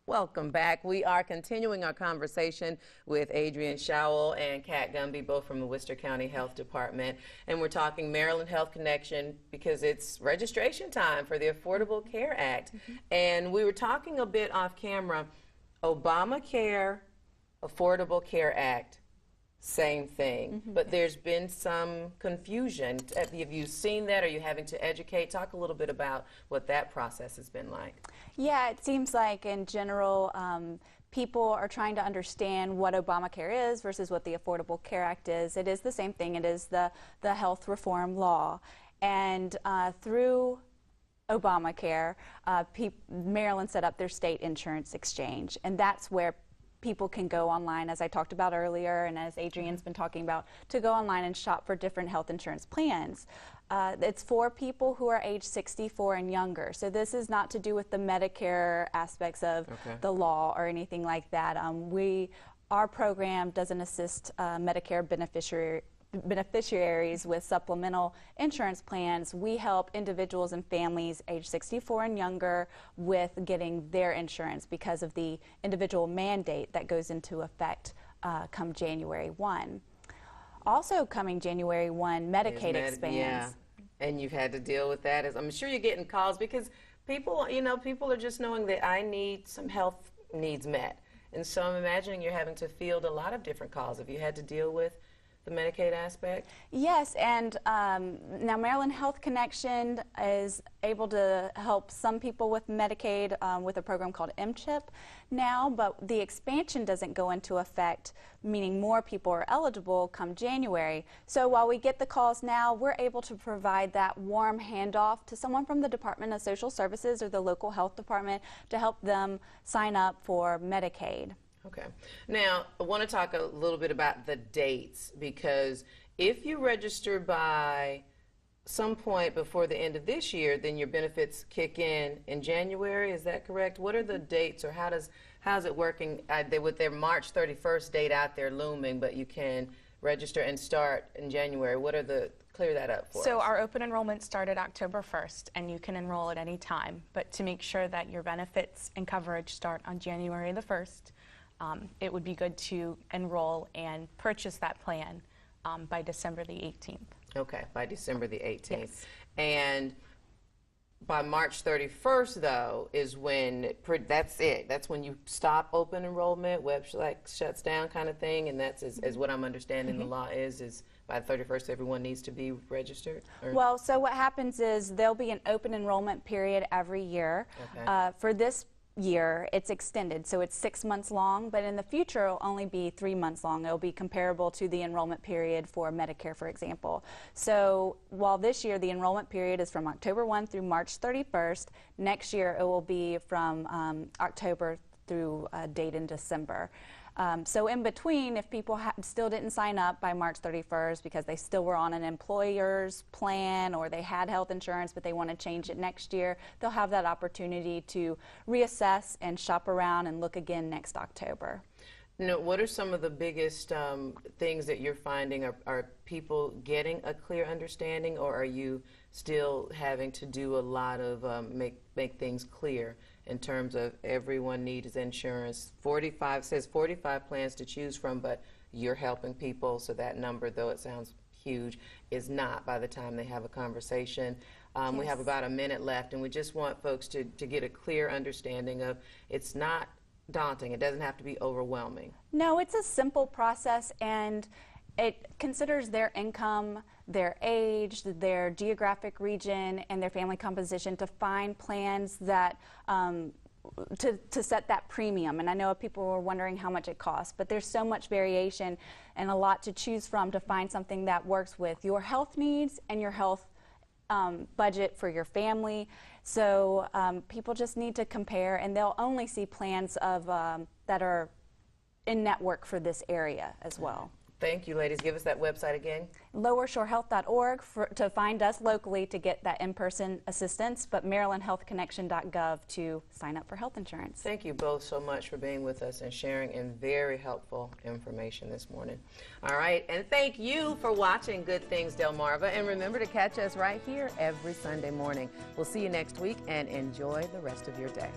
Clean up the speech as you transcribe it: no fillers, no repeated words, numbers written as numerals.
Welcome back. We are continuing our conversation with Adrienne Showell and Kat Gumby, both from the Worcester County Health Department. And we're talking Maryland Health Connection because it's registration time for the Affordable Care Act. And we were talking a bit off camera, Obamacare, Affordable Care Act, same thing. But there's been some confusion. Have you seen that? Are you having to educate? Talk a little bit about what that process has been like. Yeah, it seems like in general, people are trying to understand what Obamacare is versus what the Affordable Care Act is. It is the same thing. It is the health reform law. And through Obamacare, Maryland set up their state insurance exchange. And that's where people can go online, as I talked about earlier, and as Adrienne's been talking about, to go online and shop for different health insurance plans. It's for people who are age 64 and younger. So this is not to do with the Medicare aspects of the law or anything like that. Our program doesn't assist Medicare beneficiaries with supplemental insurance plans. We help individuals and families age 64 and younger with getting their insurance because of the individual mandate that goes into effect come January 1. Also coming January 1, Medicaid expands. Yeah. And you've had to deal with that. I'm sure you're getting calls because people, people are just knowing that I need some health needs met. And so I'm imagining you're having to field a lot of different calls. Have you had to deal with the Medicaid aspect? Yes, and now Maryland Health Connection is able to help some people with Medicaid with a program called MCHIP now, but the expansion doesn't go into effect, meaning more people are eligible come January. So while we get the calls now, we're able to provide that warm handoff to someone from the Department of Social Services or the local health department to help them sign up for Medicaid. Okay. Now, I want to talk a little bit about the dates, because if you register by some point before the end of this year, then your benefits kick in January. Is that correct? What are the dates, or how's it working? With their March 31st date out there looming, but you can register and start in January. What are clear that up for us. So our open enrollment started October 1st, and you can enroll at any time. But to make sure that your benefits and coverage start on January the 1st, it would be good to enroll and purchase that plan by December the 18th. Okay, by December the 18th. Yes. And by March 31st, though, is when, that's it. That's when you stop open enrollment, shuts down kind of thing, and that's, is what I'm understanding the law is by the 31st everyone needs to be registered? Or? Well, so what happens is there'll be an open enrollment period every year. Okay. For this year, it's extended, so it's 6 months long, but in the future it'll only be 3 months long. It'll be comparable to the enrollment period for Medicare, for example. So while this year the enrollment period is from October 1 through March 31st, next year it will be from October through a date in December. So in between, if people still didn't sign up by March 31st because they still were on an employer's plan or they had health insurance but they want to change it next year, they'll have that opportunity to reassess and shop around and look again next October. Now, what are some of the biggest things that you're finding? Are people getting a clear understanding, or are you still having to do a lot of make things clear in terms of everyone needs insurance? 45 says 45 plans to choose from, but you're helping people, so that number, though it sounds huge, is not by the time they have a conversation. Yes. We have about a minute left, and we just want folks to get a clear understanding of it's not daunting. It doesn't have to be overwhelming. No, it's a simple process, and it considers their income, their age, their geographic region, and their family composition to find plans that to set that premium. And I know people were wondering how much it costs, but there's so much variation and a lot to choose from to find something that works with your health needs and your health budget for your family. So people just need to compare, and they'll only see plans of that are in network for this area as well. Thank you, ladies. Give us that website again. lowershorehealth.org to find us locally to get that in-person assistance, but marylandhealthconnection.gov to sign up for health insurance. Thank you both so much for being with us and sharing in very helpful information this morning. All right, and thank you for watching Good Things Delmarva, and remember to catch us right here every Sunday morning. We'll see you next week, and enjoy the rest of your day.